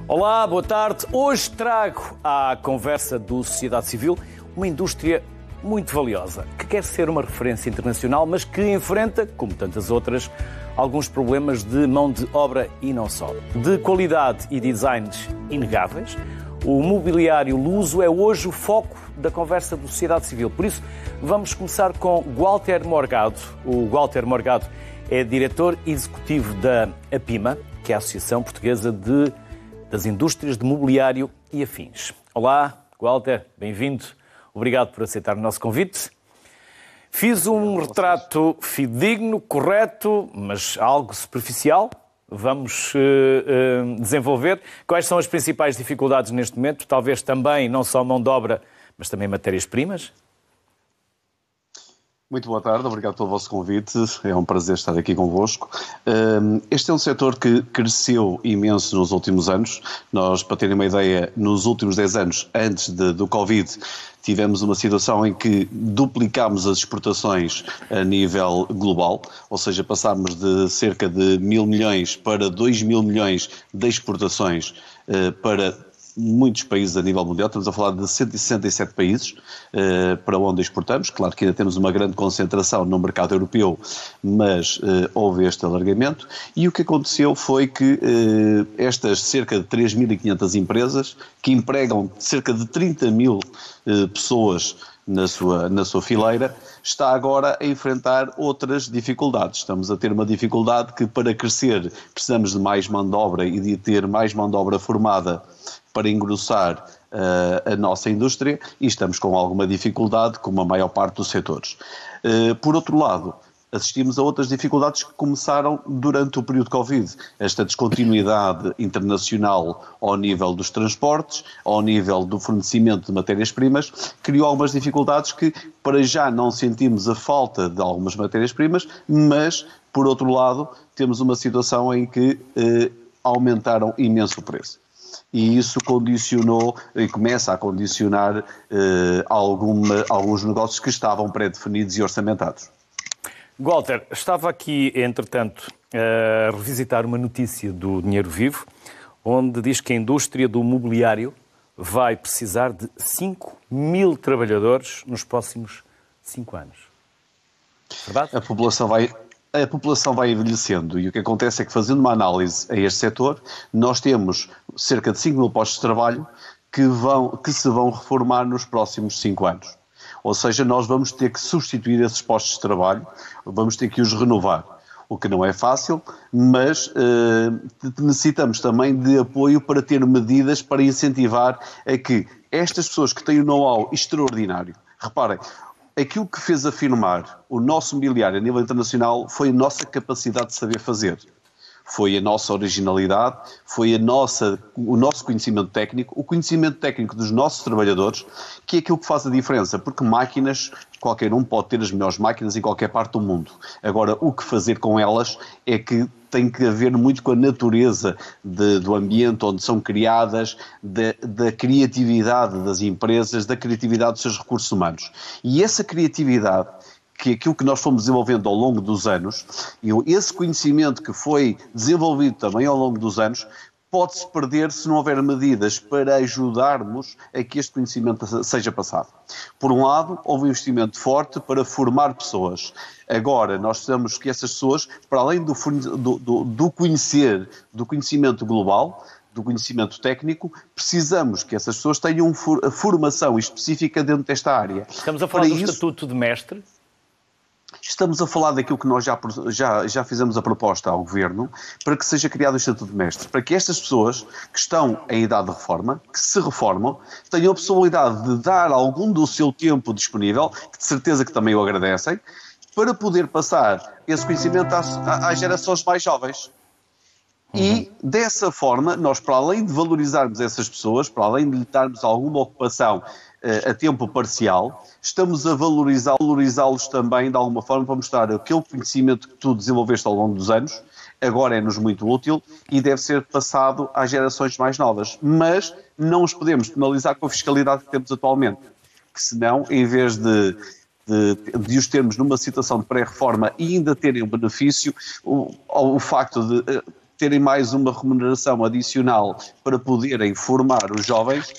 Olá, boa tarde. Hoje trago à conversa do Sociedade Civil uma indústria muito valiosa, que quer ser uma referência internacional, mas que enfrenta, como tantas outras, alguns problemas de mão de obra e não só. De qualidade e designs inegáveis, o mobiliário luso é hoje o foco da conversa do Sociedade Civil. Por isso, vamos começar com Walter Morgado. O Walter Morgado é diretor executivo da APIMA, que é a Associação Portuguesa das Indústrias de Mobiliário e Afins. Olá, Walter, bem-vindo. Obrigado por aceitar o nosso convite. Fiz um retrato fidedigno, correto, mas algo superficial. Vamos desenvolver. Quais são as principais dificuldades neste momento? Talvez também não só mão de obra, mas também matérias-primas? Muito boa tarde, obrigado pelo vosso convite, é um prazer estar aqui convosco. Este é um setor que cresceu imenso nos últimos anos. Nós, para terem uma ideia, nos últimos 10 anos, antes do Covid, tivemos uma situação em que duplicámos as exportações a nível global, ou seja, passámos de cerca de 1.000 milhões para 2.000 milhões de exportações para muitos países a nível mundial. Estamos a falar de 167 países para onde exportamos. Claro que ainda temos uma grande concentração no mercado europeu, mas houve este alargamento. E o que aconteceu foi que estas cerca de 3.500 empresas, que empregam cerca de 30 mil pessoas na sua fileira, está agora a enfrentar outras dificuldades. Estamos a ter uma dificuldade que, para crescer, precisamos de mais mão de obra e de ter mais mão de obra formada para engrossar a nossa indústria, e estamos com alguma dificuldade, como a maior parte dos setores. Por outro lado, assistimos a outras dificuldades que começaram durante o período de Covid. Esta descontinuidade internacional ao nível dos transportes, ao nível do fornecimento de matérias-primas, criou algumas dificuldades que, para já, não sentimos a falta de algumas matérias-primas, mas, por outro lado, temos uma situação em que aumentaram imenso o preço. E isso condicionou e começa a condicionar alguns negócios que estavam pré-definidos e orçamentados. Walter, estava aqui, entretanto, a revisitar uma notícia do Dinheiro Vivo, onde diz que a indústria do mobiliário vai precisar de 5.000 trabalhadores nos próximos 5 anos. Verdade? A população vai envelhecendo, e o que acontece é que, fazendo uma análise a este setor, nós temos cerca de 5.000 postos de trabalho que se vão reformar nos próximos 5 anos. Ou seja, nós vamos ter que substituir esses postos de trabalho, vamos ter que os renovar, o que não é fácil, mas necessitamos também de apoio para ter medidas para incentivar a que estas pessoas que têm um know-how extraordinário, reparem, aquilo que fez afirmar o nosso mobiliário a nível internacional foi a nossa capacidade de saber fazer. Foi a nossa originalidade, foi o nosso conhecimento técnico, o conhecimento técnico dos nossos trabalhadores, que é aquilo que faz a diferença, porque máquinas, qualquer um pode ter as melhores máquinas em qualquer parte do mundo. Agora, o que fazer com elas é que tem que haver muito com a natureza do ambiente onde são criadas, da criatividade das empresas, da criatividade dos seus recursos humanos. E essa criatividade, que é aquilo que nós fomos desenvolvendo ao longo dos anos, e esse conhecimento que foi desenvolvido também ao longo dos anos, pode-se perder se não houver medidas para ajudarmos a que este conhecimento seja passado. Por um lado, houve um investimento forte para formar pessoas. Agora, nós precisamos que essas pessoas, para além do conhecimento global, do conhecimento técnico, precisamos que essas pessoas tenham formação específica dentro desta área. Estamos a falar do estatuto de mestre? Estamos a falar daquilo que nós já fizemos a proposta ao Governo para que seja criado o Estatuto de Mestre, para que estas pessoas que estão em idade de reforma, que se reformam, tenham a possibilidade de dar algum do seu tempo disponível, que de certeza que também o agradecem, para poder passar esse conhecimento às gerações mais jovens. E, dessa forma, nós, para além de valorizarmos essas pessoas, para além de lhe darmos alguma ocupação a tempo parcial, estamos a valorizá-los também de alguma forma para mostrar aquele conhecimento que tu desenvolveste ao longo dos anos, agora é-nos muito útil e deve ser passado às gerações mais novas. Mas não os podemos penalizar com a fiscalidade que temos atualmente, que senão, em vez de os termos numa situação de pré-reforma e ainda terem um benefício, o facto de terem mais uma remuneração adicional para poderem formar os jovens,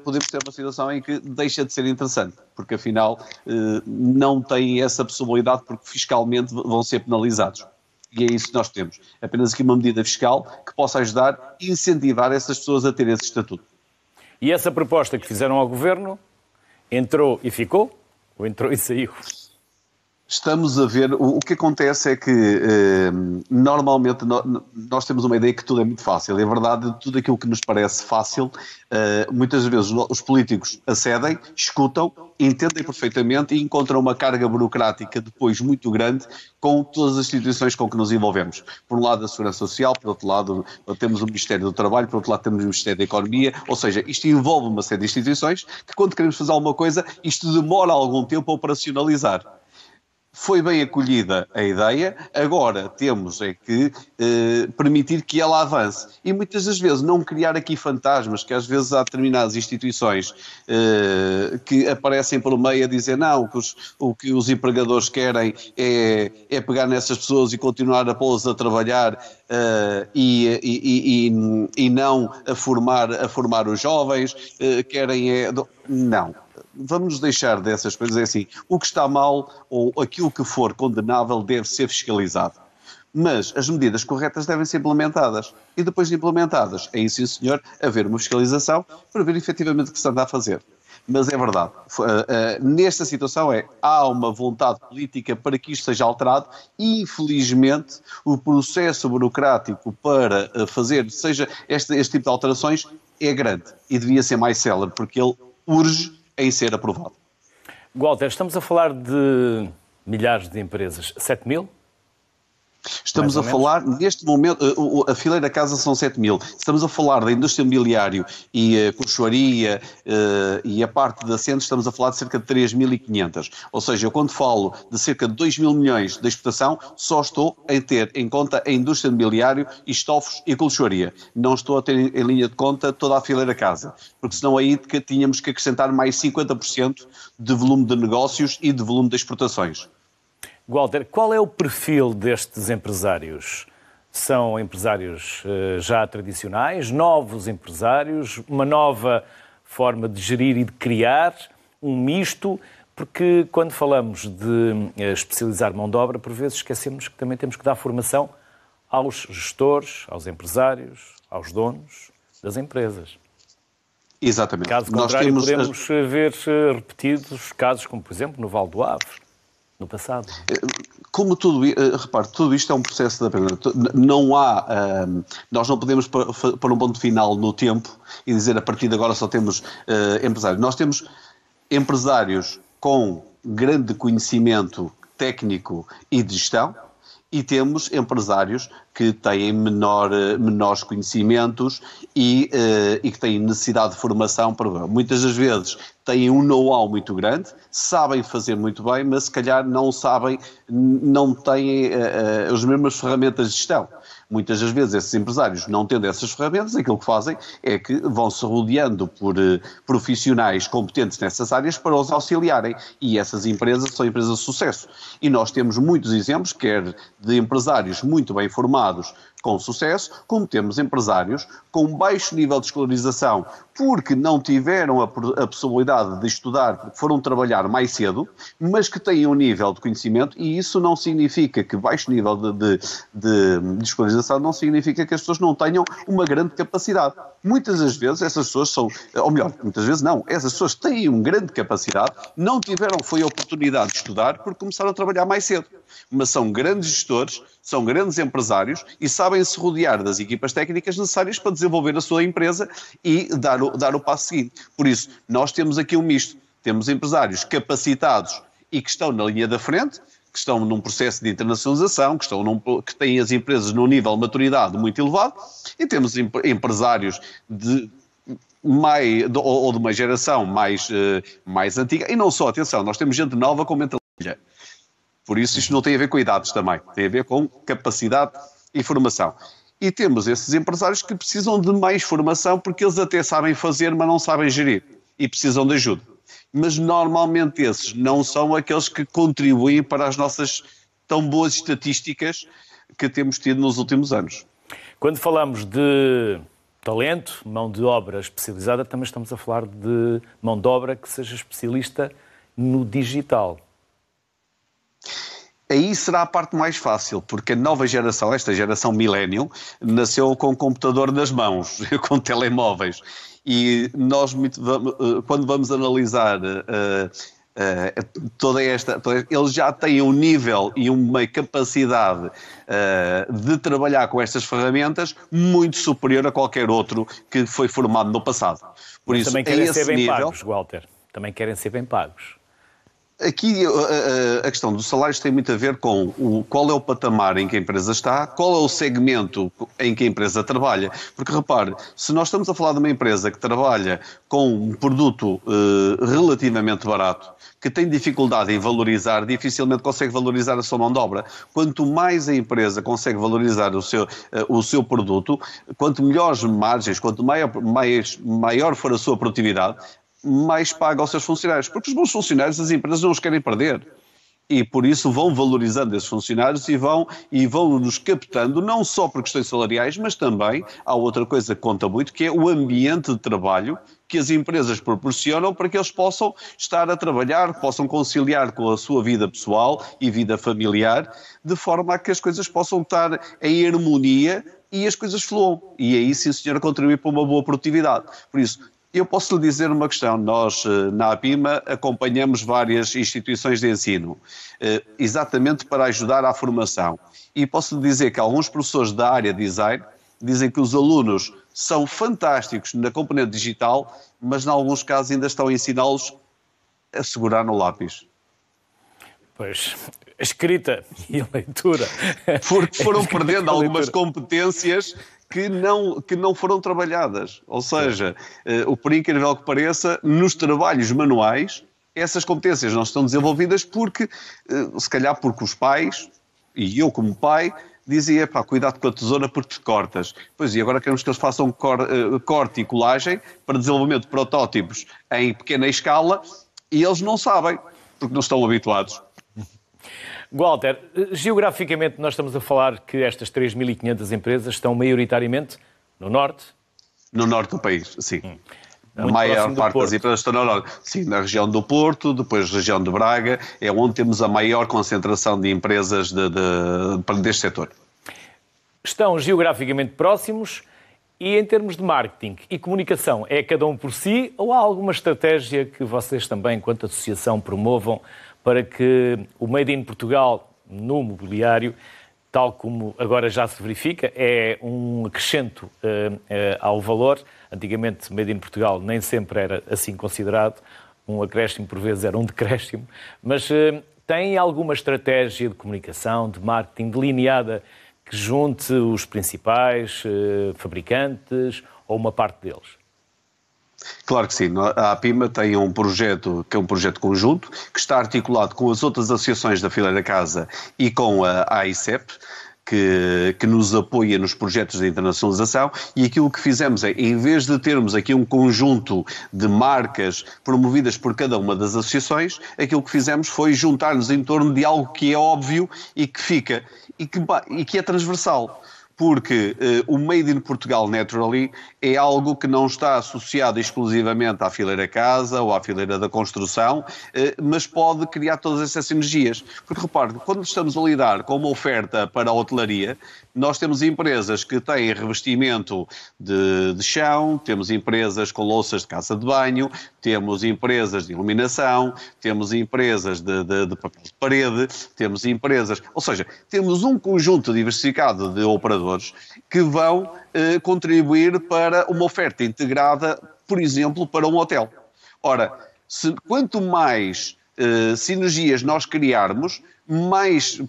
podemos ter uma situação em que deixa de ser interessante, porque afinal não têm essa possibilidade porque fiscalmente vão ser penalizados. E é isso que nós temos. Apenas aqui uma medida fiscal que possa ajudar a incentivar essas pessoas a ter esse estatuto. E essa proposta que fizeram ao Governo entrou e ficou? Ou entrou e saiu? Estamos a ver, o que acontece é que normalmente nós temos uma ideia que tudo é muito fácil. É verdade, tudo aquilo que nos parece fácil, muitas vezes os políticos acedem, escutam, entendem perfeitamente e encontram uma carga burocrática depois muito grande com todas as instituições com que nos envolvemos. Por um lado a Segurança Social, por outro lado temos o Ministério do Trabalho, por outro lado temos o Ministério da Economia, ou seja, isto envolve uma série de instituições que quando queremos fazer alguma coisa, isto demora algum tempo a operacionalizar. Foi bem acolhida a ideia, agora temos é que permitir que ela avance. E muitas das vezes não criar aqui fantasmas, que às vezes há determinadas instituições que aparecem pelo meio a dizer não, o que os empregadores querem é pegar nessas pessoas e continuar a pô-las a trabalhar e não a formar os jovens, querem é... Não. Vamos deixar dessas coisas, é assim, o que está mal ou aquilo que for condenável deve ser fiscalizado. Mas as medidas corretas devem ser implementadas. E depois de implementadas, aí sim senhor, haver uma fiscalização para ver efetivamente o que se anda a fazer. Mas é verdade, nesta situação há uma vontade política para que isto seja alterado e infelizmente o processo burocrático para fazer seja este tipo de alterações é grande e devia ser mais célere porque ele urge em ser aprovado. Walter, estamos a falar de milhares de empresas. 7 mil? Estamos a falar, neste momento, a fileira casa são 7 mil. Estamos a falar da indústria imobiliária e a corchoaria e a parte de assentos, estamos a falar de cerca de 3.500. Ou seja, eu quando falo de cerca de 2 mil milhões de exportação, só estou a ter em conta a indústria imobiliária e estofos e colchoaria. Não estou a ter em linha de conta toda a fileira casa, porque senão aí tínhamos que acrescentar mais 50% de volume de negócios e de volume de exportações. Walter, qual é o perfil destes empresários? São empresários já tradicionais, novos empresários, uma nova forma de gerir e de criar, um misto, porque quando falamos de especializar mão de obra, por vezes esquecemos que também temos que dar formação aos gestores, aos empresários, aos donos das empresas. Exatamente. Caso contrário, podemos ver repetidos casos como, por exemplo, no Val do Ave. No passado. Como repare, tudo isto é um processo de aprendizagem. Não há, nós não podemos pôr um ponto final no tempo e dizer a partir de agora só temos empresários. Nós temos empresários com grande conhecimento técnico e de gestão e temos empresários que têm menores conhecimentos e que têm necessidade de formação. Muitas das vezes têm um know-how muito grande, sabem fazer muito bem, mas se calhar não têm as mesmas ferramentas de gestão. Muitas das vezes esses empresários, não tendo essas ferramentas, aquilo que fazem é que vão se rodeando por profissionais competentes nessas áreas para os auxiliarem. E essas empresas são empresas de sucesso. E nós temos muitos exemplos, quer de empresários muito bem formados com sucesso, como temos empresários com baixo nível de escolarização porque não tiveram a possibilidade de estudar, porque foram trabalhar mais cedo, mas que têm um nível de conhecimento e isso não significa que baixo nível de escolarização não significa que as pessoas não tenham uma grande capacidade. Muitas das vezes essas pessoas são, ou melhor, muitas vezes não, essas pessoas têm uma grande capacidade, não tiveram foi a oportunidade de estudar porque começaram a trabalhar mais cedo, mas são grandes gestores, são grandes empresários e sabem se rodear das equipas técnicas necessárias para desenvolver a sua empresa e dar o passo seguinte. Por isso, nós temos aqui um misto. Temos empresários capacitados e que estão na linha da frente, que estão num processo de internacionalização, que têm as empresas num nível de maturidade muito elevado, e temos empresários de uma geração mais antiga, e não só, atenção, nós temos gente nova com mentalidade. Por isso isto não tem a ver com idades também, tem a ver com capacidade e formação. E temos esses empresários que precisam de mais formação porque eles até sabem fazer, mas não sabem gerir e precisam de ajuda. Mas normalmente esses não são aqueles que contribuem para as nossas tão boas estatísticas que temos tido nos últimos anos. Quando falamos de talento, mão de obra especializada, também estamos a falar de mão de obra que seja especialista no digital. Aí será a parte mais fácil, porque a nova geração, esta geração millennium, nasceu com o computador nas mãos, com telemóveis. E nós, quando vamos analisar eles já têm um nível e uma capacidade de trabalhar com estas ferramentas muito superior a qualquer outro que foi formado no passado. Por isso, também querem ser bem pagos, Walter. Também querem ser bem pagos. Aqui a questão dos salários tem muito a ver com qual é o patamar em que a empresa está, qual é o segmento em que a empresa trabalha. Porque repare, se nós estamos a falar de uma empresa que trabalha com um produto relativamente barato, que tem dificuldade em valorizar, dificilmente consegue valorizar a sua mão de obra. Quanto mais a empresa consegue valorizar o seu produto, quanto melhores margens, quanto maior for a sua produtividade, mais paga aos seus funcionários. Porque os bons funcionários as empresas não os querem perder. E por isso vão valorizando esses funcionários e vão nos captando, não só por questões salariais, mas também há outra coisa que conta muito, que é o ambiente de trabalho que as empresas proporcionam para que eles possam estar a trabalhar, possam conciliar com a sua vida pessoal e vida familiar, de forma a que as coisas possam estar em harmonia e as coisas fluam. E aí, sim, senhora, contribui para uma boa produtividade. Por isso, eu posso lhe dizer uma questão. Nós, na APIMA, acompanhamos várias instituições de ensino, exatamente para ajudar à formação. E posso lhe dizer que alguns professores da área de design dizem que os alunos são fantásticos na componente digital, mas, em alguns casos, ainda estão a ensiná-los a segurar no lápis. Pois, a escrita e a leitura. Porque foram perdendo algumas competências que não foram trabalhadas. Ou seja, por incrível que pareça, nos trabalhos manuais, essas competências não estão desenvolvidas porque, se calhar porque os pais, e eu como pai, dizia, cuidado com a tesoura porque te cortas. Pois, e agora queremos que eles façam corte e colagem para desenvolvimento de protótipos em pequena escala e eles não sabem, porque não estão habituados. Walter, geograficamente nós estamos a falar que estas 3.500 empresas estão maioritariamente no norte? No norte do país, sim. A maior parte das empresas estão no norte. Sim, na região do Porto, depois na região de Braga, é onde temos a maior concentração de empresas deste setor. Estão geograficamente próximos e em termos de marketing e comunicação, é cada um por si ou há alguma estratégia que vocês também, enquanto associação, promovam para que o Made in Portugal no mobiliário, tal como agora já se verifica, é um acrescento ao valor. Antigamente, Made in Portugal nem sempre era assim considerado. Um acréscimo, por vezes, era um decréscimo. Mas tem alguma estratégia de comunicação, de marketing delineada que junte os principais fabricantes ou uma parte deles? Claro que sim. A APIMA tem um projeto que é um projeto conjunto, que está articulado com as outras associações da Fileira Casa e com a AICEP, que nos apoia nos projetos de internacionalização, e aquilo que fizemos é, em vez de termos aqui um conjunto de marcas promovidas por cada uma das associações, aquilo que fizemos foi juntar-nos em torno de algo que é óbvio e que fica, e que é transversal. Porque o Made in Portugal Naturally é algo que não está associado exclusivamente à fileira casa ou à fileira da construção, mas pode criar todas essas sinergias. Porque repare, quando estamos a lidar com uma oferta para a hotelaria, nós temos empresas que têm revestimento de chão, temos empresas com louças de casa de banho, temos empresas de iluminação, temos empresas de papel de parede, temos empresas... Ou seja, temos um conjunto diversificado de operadores que vão contribuir para uma oferta integrada, por exemplo, para um hotel. Ora, quanto mais sinergias nós criarmos, mais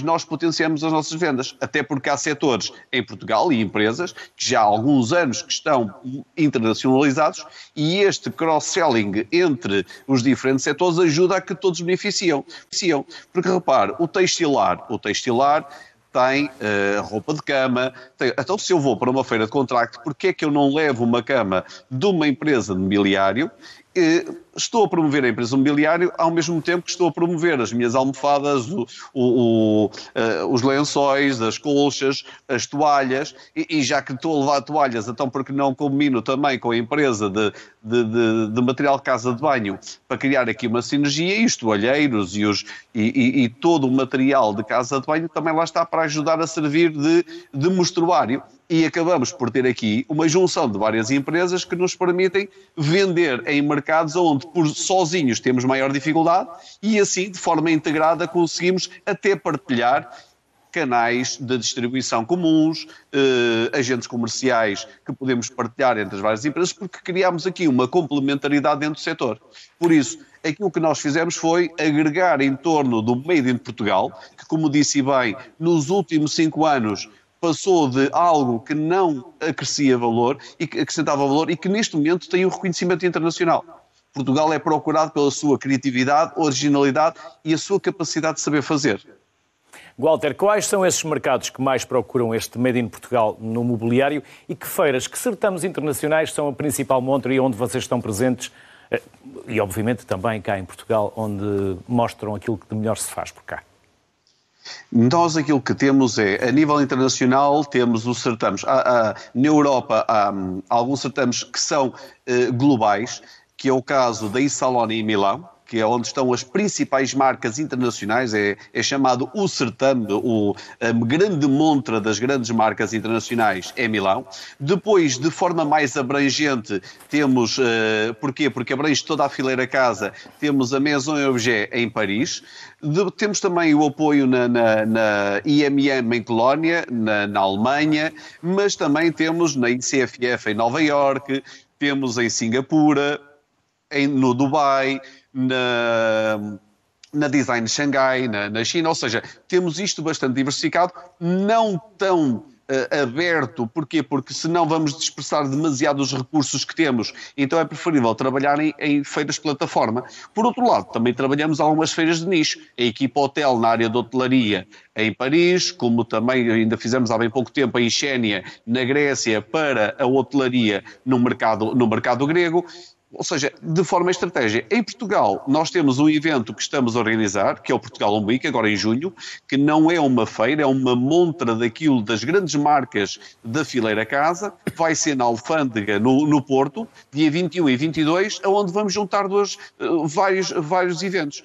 nós potenciamos as nossas vendas. Até porque há setores em Portugal e empresas que já há alguns anos que estão internacionalizados e este cross-selling entre os diferentes setores ajuda a que todos beneficiam. Porque repare, o textilar tem roupa de cama. Então, se eu vou para uma feira de contrato, porquê é que eu não levo uma cama de uma empresa de mobiliário estou a promover a empresa mobiliário ao mesmo tempo que estou a promover as minhas almofadas, os lençóis, as colchas, as toalhas, e já que estou a levar toalhas, então porque não combino também com a empresa de material de casa de banho para criar aqui uma sinergia, e os toalheiros e todo o material de casa de banho também lá está para ajudar a servir de mostruário. E acabamos por ter aqui uma junção de várias empresas que nos permitem vender em mercados onde por sozinhos temos maior dificuldade e assim, de forma integrada, conseguimos até partilhar canais de distribuição comuns, agentes comerciais que podemos partilhar entre as várias empresas, porque criámos aqui uma complementaridade dentro do setor. Por isso, aquilo que nós fizemos foi agregar em torno do Made in Portugal, que, como disse bem, nos últimos 5 anos passou de algo que não acrescia valor e que acrescentava valor e que neste momento tem um reconhecimento internacional. Portugal é procurado pela sua criatividade, originalidade e a sua capacidade de saber fazer. Walter, quais são esses mercados que mais procuram este Made in Portugal no mobiliário e que feiras, que certames internacionais são a principal montra e onde vocês estão presentes e obviamente também cá em Portugal, onde mostram aquilo que de melhor se faz por cá? Nós aquilo que temos a nível internacional, temos os certames. Na Europa há alguns certames que são globais, que é o caso da Essalone em Milão, que é onde estão as principais marcas internacionais, é chamado o certame, a grande montra das grandes marcas internacionais é Milão. Depois, de forma mais abrangente, temos, porquê? Porque abrange toda a fileira casa, temos a Maison et Objet em Paris, temos também o apoio na IMM em Colónia, na Alemanha, mas também temos na ICFF em Nova Iorque, temos em Singapura, no Dubai, na Design Xangai, na China, ou seja, temos isto bastante diversificado, não tão aberto, porquê? Porque senão vamos dispersar demasiado os recursos que temos, então é preferível trabalhar em feiras de plataforma. Por outro lado, também trabalhamos algumas feiras de nicho, a equipa hotel na área de hotelaria em Paris, como também ainda fizemos há bem pouco tempo em Xénia, na Grécia, para a hotelaria no mercado grego. Ou seja, de forma estratégica. Em Portugal, nós temos um evento que estamos a organizar, que é o Portugal Home Week, agora em junho, que não é uma feira, é uma montra daquilo das grandes marcas da fileira casa, vai ser na Alfândega, no Porto, dia 21 e 22, onde vamos juntar vários eventos.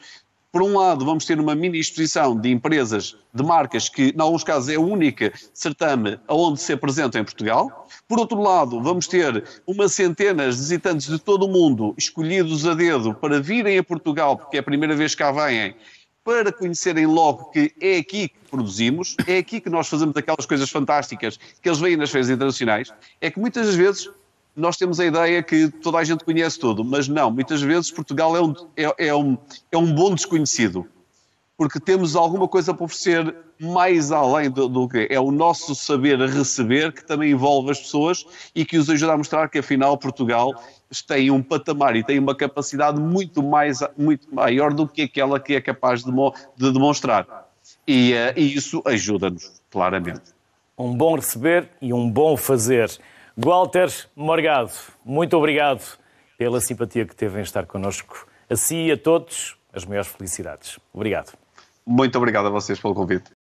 Por um lado, vamos ter uma mini exposição de empresas, de marcas, que, em alguns casos, é a única certame onde se apresentam em Portugal. Por outro lado, vamos ter umas centenas de visitantes de todo o mundo, escolhidos a dedo, para virem a Portugal, porque é a primeira vez que cá vêm, para conhecerem logo que é aqui que produzimos, é aqui que nós fazemos aquelas coisas fantásticas que eles veem nas feiras internacionais. É que muitas vezes nós temos a ideia que toda a gente conhece tudo, mas não, muitas vezes Portugal é um bom desconhecido, porque temos alguma coisa para oferecer mais além do que é o nosso saber a receber, que também envolve as pessoas e que os ajuda a mostrar que afinal Portugal tem um patamar e tem uma capacidade muito maior do que aquela que é capaz de demonstrar. E isso ajuda-nos, claramente. Um bom receber e um bom fazer. Walter Morgado, muito obrigado pela simpatia que teve em estar connosco. A si e a todos, as maiores felicidades. Obrigado. Muito obrigado a vocês pelo convite.